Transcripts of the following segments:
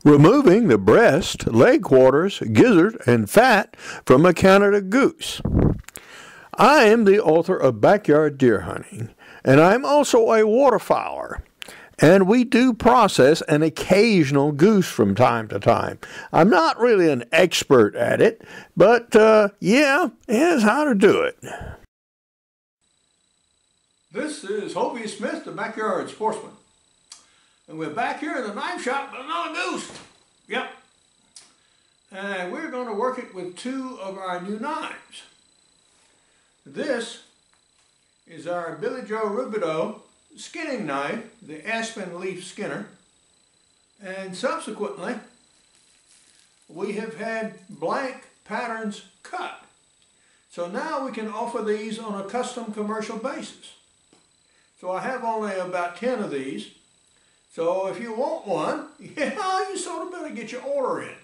Removing the breast, leg quarters, gizzard, and fat from a Canada goose. I am the author of Backyard Deer Hunting, and I'm also a waterfowler. And we do process an occasional goose from time to time. I'm not really an expert at it, but yeah, here's how to do it. This is Hovey Smith, the Backyard Sportsman. And we're back here in the knife shop with another goose. Yep. And we're going to work it with two of our new knives. This is our Billy Joe Rubideoux skinning knife, the Aspin leaf skinner. And subsequently, we have had blank patterns cut. So now we can offer these on a custom commercial basis. So I have only about 10 of these. So if you want one, yeah, you sort of better get your order in.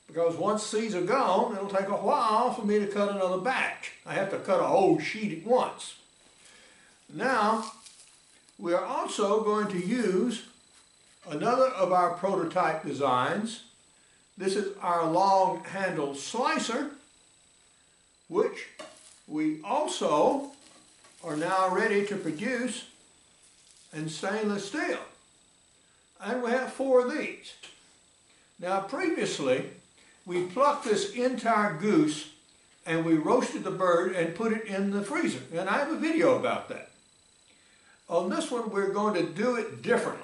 Because once these are gone, it'll take a while for me to cut another batch. I have to cut a whole sheet at once. Now, we are also going to use another of our prototype designs. This is our long handle slicer, which we also are now ready to produce in stainless steel. And we have 4 of these. Now previously, we plucked this entire goose and we roasted the bird and put it in the freezer. And I have a video about that. On this one, we're going to do it differently.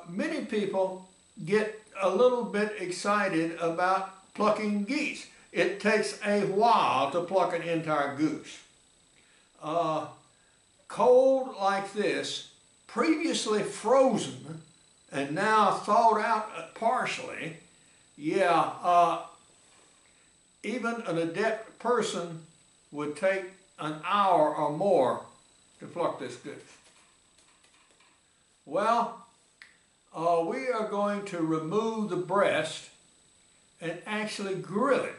Many people get a little bit excited about plucking geese. It takes a while to pluck an entire goose. Cold like this, previously frozen and now thawed out partially, yeah, even an adept person would take an hour or more to pluck this goose. Well, we are going to remove the breast and actually grill it.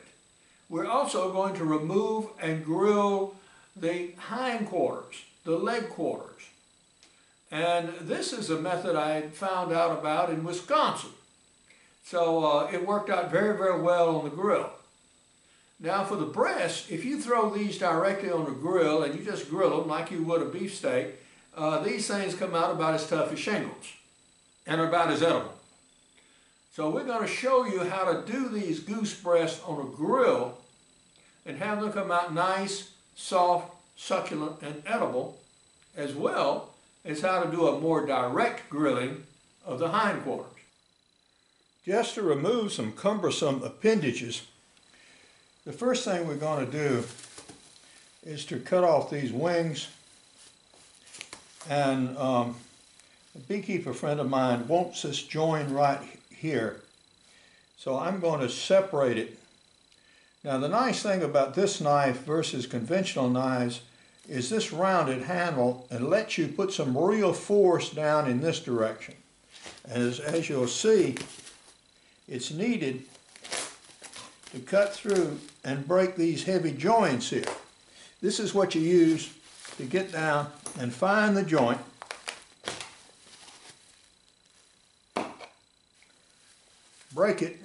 We're also going to remove and grill the hindquarters, the leg quarters. And this is a method I found out about in Wisconsin. So it worked out very, very well on the grill. Now for the breast, if you throw these directly on the grill and you just grill them like you would a beefsteak, these things come out about as tough as shingles and about as edible. So we're going to show you how to do these goose breasts on a grill and have them come out nice, soft, succulent, and edible, as well as how to do a more direct grilling of the hindquarters. Just to remove some cumbersome appendages, the first thing we're going to do is to cut off these wings. And a beekeeper friend of mine wants this join right here. So I'm going to separate it. Now the nice thing about this knife versus conventional knives is this rounded handle and lets you put some real force down in this direction. As you'll see, it's needed to cut through and break these heavy joints here. This is what you use to get down and find the joint. Break it.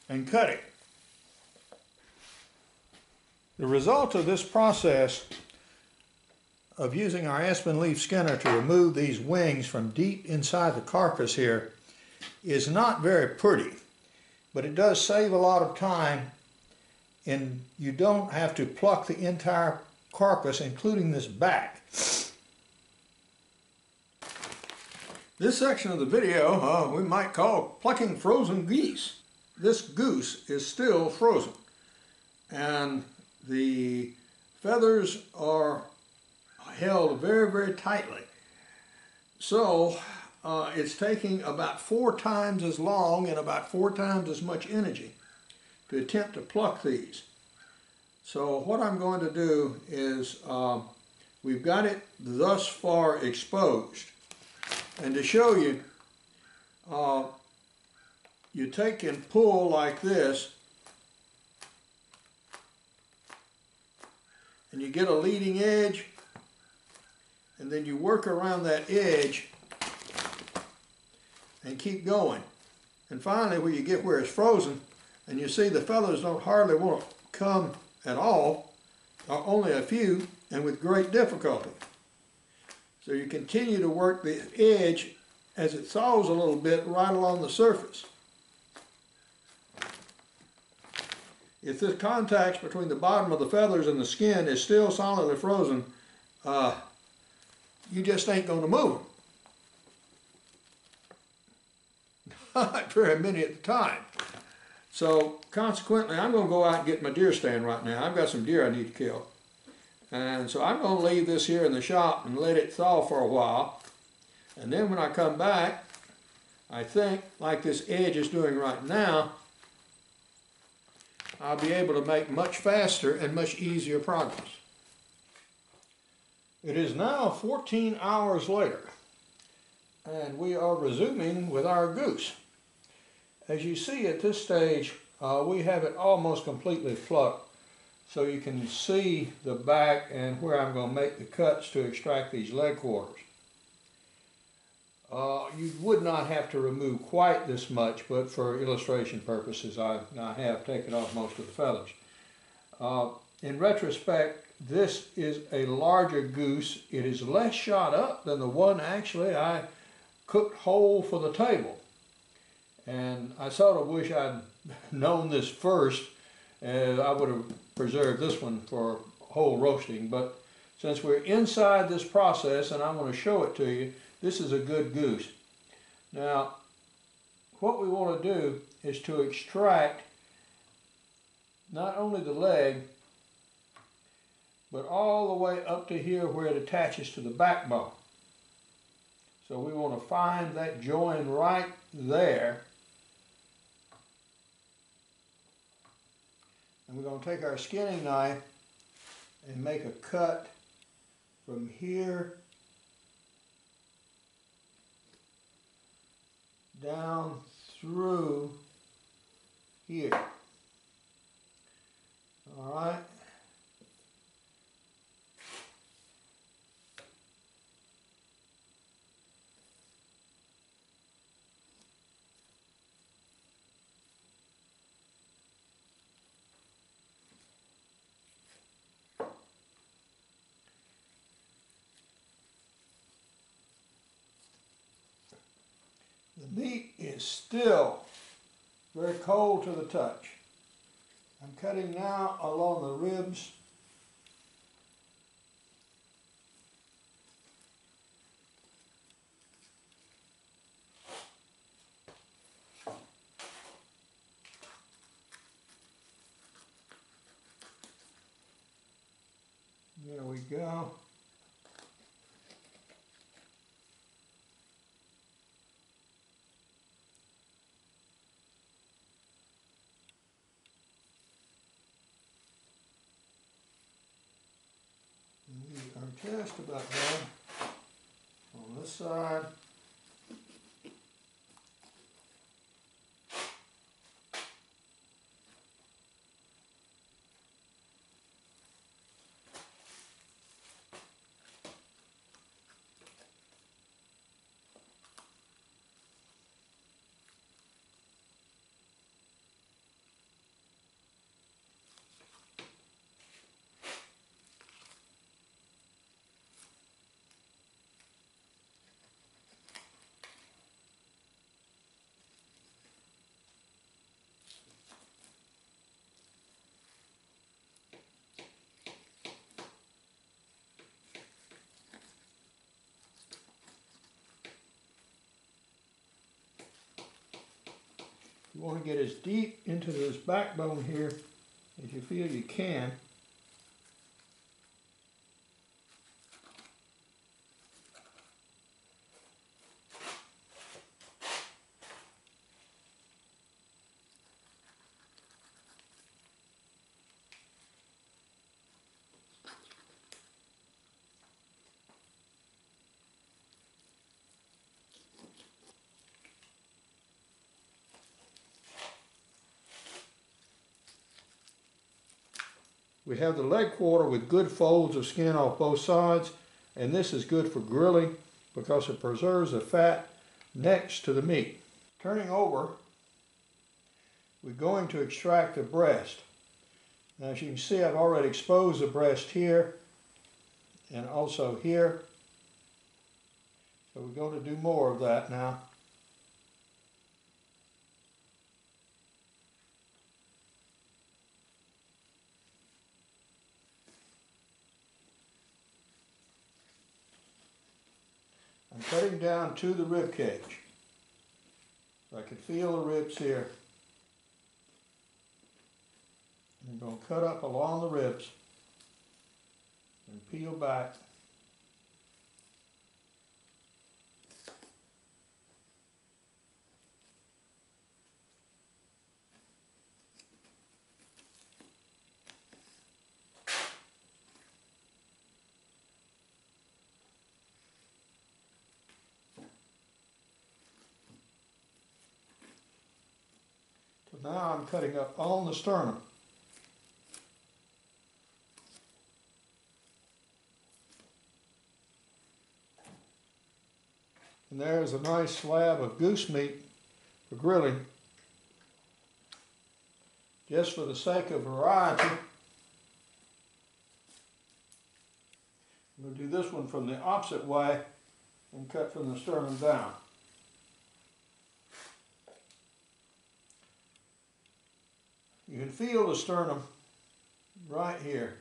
And cut it. The result of this process of using our Aspin leaf skinner to remove these wings from deep inside the carcass here is not very pretty, but it does save a lot of time, and you don't have to pluck the entire carcass, including this back. This section of the video we might call plucking frozen geese. This goose is still frozen, and the feathers are held very, very tightly. So it's taking about 4 times as long and about 4 times as much energy to attempt to pluck these. So what I'm going to do is, we've got it thus far exposed, and to show you, you take and pull like this, and you get a leading edge, and then you work around that edge and keep going. And finally, when you get where it's frozen, and you see the feathers don't hardly want to come at all, or only a few, and with great difficulty. So you continue to work the edge as it thaws a little bit right along the surface. If this contact between the bottom of the feathers and the skin is still solidly frozen, you just ain't going to move them. Not very many at the time. So consequently, I'm going to go out and get my deer stand right now. I've got some deer I need to kill. And so I'm going to leave this here in the shop and let it thaw for a while. And then when I come back, I think, like this edge is doing right now, I'll be able to make much faster and much easier progress. It is now 14 hours later, and we are resuming with our goose. As you see at this stage, we have it almost completely plucked, so you can see the back and where I'm going to make the cuts to extract these leg quarters. You would not have to remove quite this much, but for illustration purposes I have taken off most of the feathers. In retrospect, this is a larger goose. It is less shot up than the one actually I cooked whole for the table. And I sort of wish I'd known this first. I would have preserved this one for whole roasting, but since we're inside this process and I want to show it to you, this is a good goose. Now, what we want to do is to extract not only the leg, but all the way up to here where it attaches to the backbone. So we want to find that join right there. And we're going to take our skinning knife and make a cut from here down through here. All right. The meat is still very cold to the touch. I'm cutting now along the ribs. There we go. We are just about done on this side. You want to get as deep into this backbone here as you feel you can. We have the leg quarter with good folds of skin off both sides, and this is good for grilling because it preserves the fat next to the meat. Turning over, we're going to extract the breast. Now, as you can see, I've already exposed the breast here and also here. So we're going to do more of that now. I'm cutting down to the rib cage. So I can feel the ribs here. I'm going to cut up along the ribs and peel back. So now I'm cutting up on the sternum. And there's a nice slab of goose meat for grilling. Just for the sake of variety, we'll do this one from the opposite way and cut from the sternum down. You can feel the sternum right here.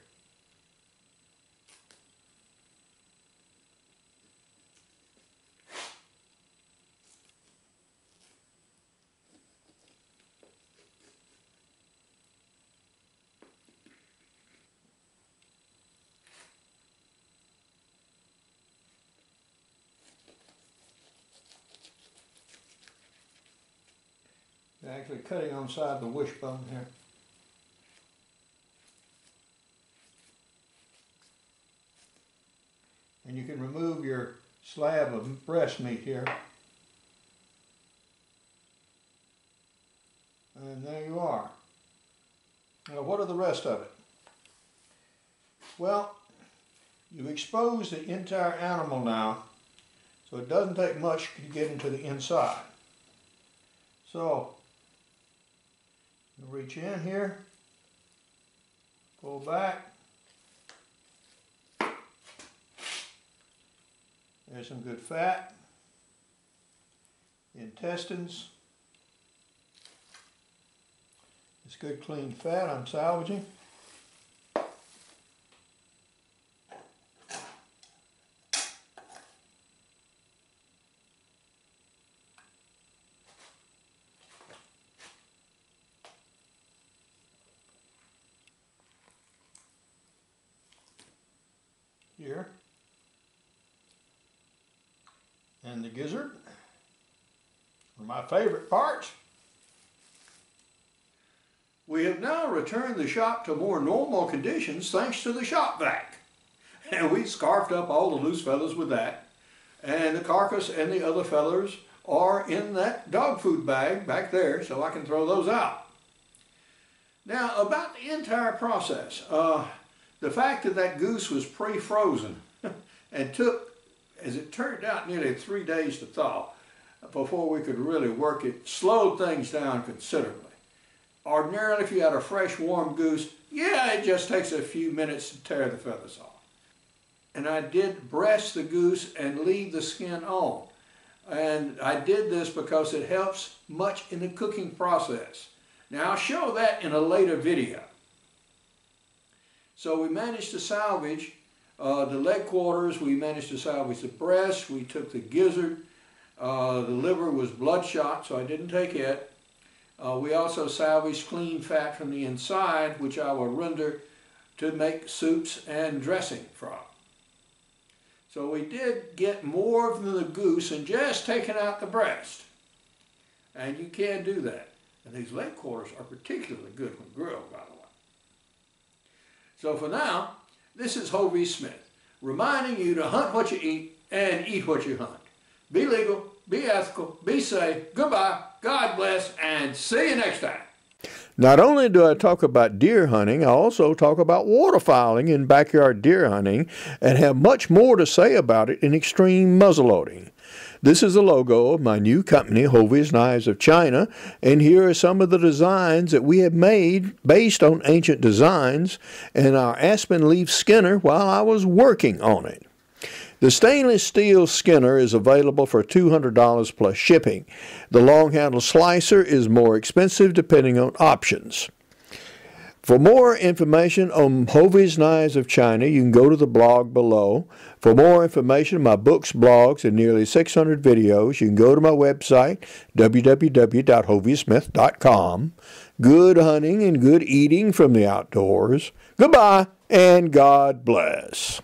Actually cutting on the side of the wishbone here. And you can remove your slab of breast meat here. And there you are. Now what are the rest of it? Well, you've exposed the entire animal now, so it doesn't take much to get into the inside. So, reach in here, pull back. There's some good fat, intestines. It's good clean fat I'm salvaging. Here. And the gizzard are my favorite parts. We have now returned the shop to more normal conditions thanks to the shop vac. And we scarfed up all the loose feathers with that. And the carcass and the other feathers are in that dog food bag back there, so I can throw those out. Now, about the entire process. The fact that that goose was pre-frozen and took, as it turned out, nearly 3 days to thaw before we could really work it, slowed things down considerably. Ordinarily, if you had a fresh, warm goose, yeah, it just takes a few minutes to tear the feathers off. And I did breast the goose and leave the skin on. And I did this because it helps much in the cooking process. Now, I'll show that in a later video. So we managed to salvage the leg quarters, we managed to salvage the breast, we took the gizzard, the liver was bloodshot, so I didn't take it. We also salvaged clean fat from the inside, which I will render to make soups and dressing from. So we did get more than the goose and just taking out the breast. And you can do that. And these leg quarters are particularly good when grilled, by the way. So for now, this is Hovey Smith, reminding you to hunt what you eat and eat what you hunt. Be legal, be ethical, be safe, goodbye, God bless, and see you next time. Not only do I talk about deer hunting, I also talk about waterfowling and backyard deer hunting and have much more to say about it in extreme muzzleloading. This is the logo of my new company, Hovey's Knives of China, and here are some of the designs that we have made based on ancient designs and our Aspin leaf skinner while I was working on it. The stainless steel skinner is available for $200 plus shipping. The long handle slicer is more expensive depending on options. For more information on Hovey's Knives of China, you can go to the blog below. For more information, my books, blogs, and nearly 600 videos, you can go to my website, www.hoveysmith.com. Good hunting and good eating from the outdoors. Goodbye, and God bless.